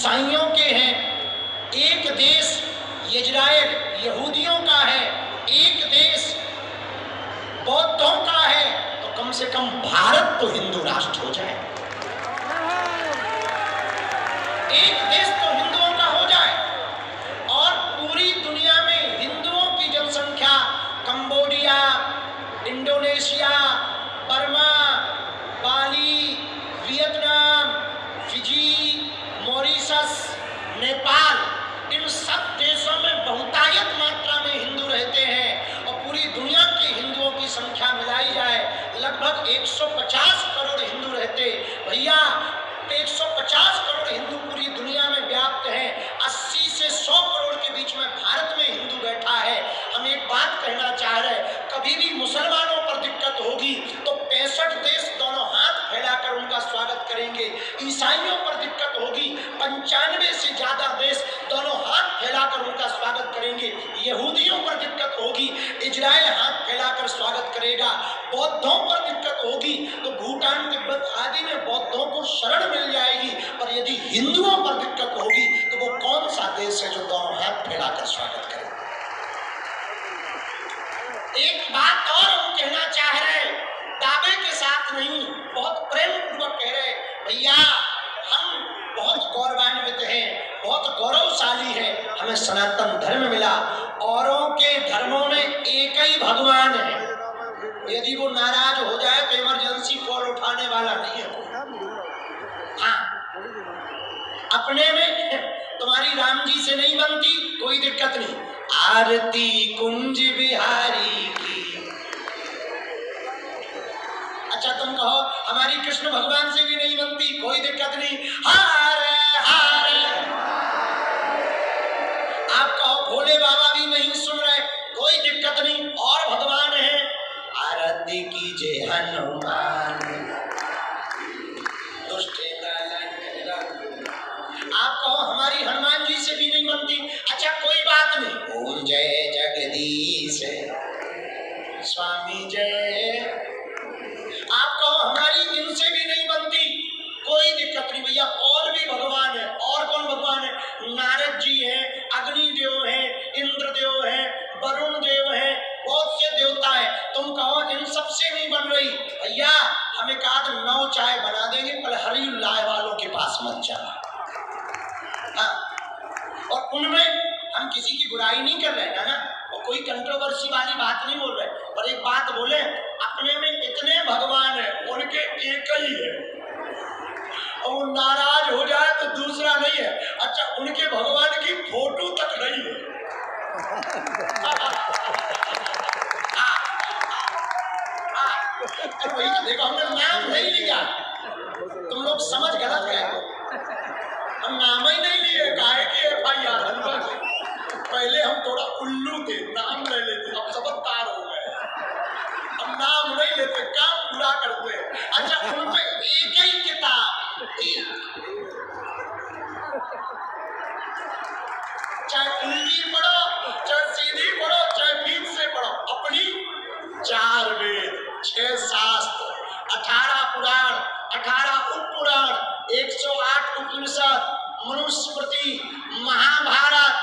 ईसाइयों के हैं, एक देश इजराइल यहूदियों का है, एक देश बौद्धों का है, तो कम से कम भारत तो हिंदू राष्ट्र हो जाए, एक देश तो हिंदुओं का हो जाए। और पूरी दुनिया में हिंदुओं की जनसंख्या कंबोडिया, इंडोनेशिया, बर्मा, बाली, वियतनाम, फिजी, मॉरिशस, नेपाल, इन सब देशों में बहुतायत मात्रा में हिंदू रहते हैं। और पूरी दुनिया के हिंदुओं की संख्या मिलाई जाए लगभग 150 करोड़ हिंदू रहते। भैया 150 करोड़ हिंदू पूरी दुनिया में व्याप्त हैं। 80 से 100 करोड़ के बीच में भारत में हिंदू बैठा है। हम एक बात कहना चाह रहे हैं, कभी भी मुसलमानों पर दिक्कत होगी तो 65 देश दोनों हाथ फैलाकर उनका स्वागत करेंगे। ईसाइयों पर दिक्कत होगी 95 से ज्यादा देश दोनों हाथ फैलाकर उनका स्वागत करेंगे। यहूदियों पर दिक्कत होगी इजराइल हाथ फैलाकर स्वागत करेगा। बौद्धों पर दिक्कत होगी तो भूटान, तिब्बत आदि में बौद्धों को शरण मिल जाएगी। पर यदि हिंदुओं पर दिक्कत होगी तो वो कौन सा देश है जो दोनों हाथ फैलाकर स्वागत करे। एक बात और हम कहना चाह रहे हैं, दावे के साथ नहीं, बहुत प्रेम पूर्वक कह रहे, भैया हम बहुत गौरवान्वित हैं, बहुत गौरवशाली है, हमें सनातन धर्म मिला। औरों के धर्मों में एक ही भगवान है, यदि वो नाराज हो जाए तो इमरजेंसी कॉल उठाने वाला नहीं है। हाँ, अपने में तुम्हारी राम जी से नहीं बनती कोई दिक्कत नहीं, आरती कुंज बिहारी की। अच्छा तुम कहो हमारी कृष्ण भगवान से भी नहीं बनती कोई दिक्कत नहीं, हारे हारे। आप कहो भोले बाबा भी नहीं सुन रहे कोई दिक्कत नहीं, और भगवान है, आरती कीजिए हनुमान दुष्ट। आप कहो हमारी हनुमान जी से भी नहीं बनती, अच्छा कोई बात नहीं, ओम जय जगदीश स्वामी जय। आप कहो हमारी इनसे भी नहीं बनती कोई दिक्कत नहीं भैया, और भी भगवान है। और कौन भगवान है? नारद जी हैं, अग्नि देव हैं, इंद्र देव हैं, वरुण देव हैं, बहुत से देवता है। तुम कहो इन सब से नहीं बन रही, भैया हमें कहा तो 9 चाय बना देंगे, पर हरी लाए वालों के पास मत जाना। और उनमें हम किसी की बुराई नहीं कर रहे हैं ना, और कोई कंट्रोवर्सी वाली बात नहीं बोल रहे, पर एक बात बोले, अपने में इतने भगवान है, उनके एक ही है, और नाराज हो जाए तो दूसरा नहीं है। अच्छा उनके भगवान की फोटो तक नहीं है। देखो हमने नाम नहीं लिया, तुम लोग समझ गलत गए, हम नाम ही नहीं लिए, काहे की FIR। पहले हम थोड़ा उल्लू थे, नाम ले लेते, अब समझदार हो गए, हम नाम नहीं लेते, काम पूरा करते। अच्छा उनमें एक ही किताब, चाहे उल्टी पढ़ो, चाहे सीधी पढ़ो, चाहे बीच से पढ़ो, अपनी 4 वेद, 6 शास्त्र, 18 पुराण, 18 उपपुराण, 108 उपनिषद, मनुस्मृति, महाभारत,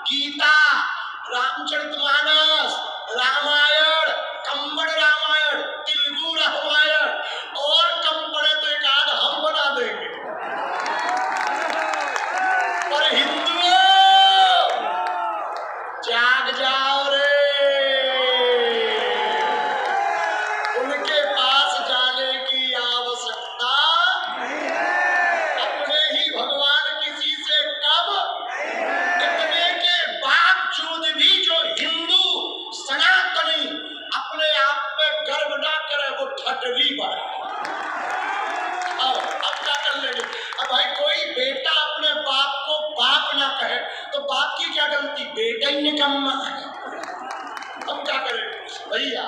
गीता, रामचरितमानस, रामायण, कम्बड़ रामायण, तेलुगु रामायण, और कम पड़े तो एक आध हम बना देंगे। पर हिंदुओं जाग जाओ रे, उनके पास जाने की आवश्यकता नहीं है, अपने ही भगवान किसी से कम। इतने के बावजूद भी जो हिंदू सनातनी अपने आप पे गर्व ना करे, वो ठटवी बना। अब क्या कर लेंगे? अब भाई कोई बेटा अपने बाप को बाप ना कहे तो बाप की क्या गलती, बेटा ही निकम्मा है। हम क्या करें भैया?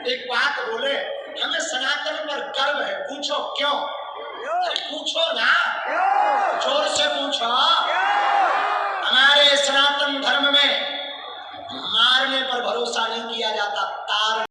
एक बात बोले, हमें सनातन पर गर्व है, पूछो क्यों? अरे पूछो ना, जोर से पूछो। हमारे सनातन धर्म में मारने पर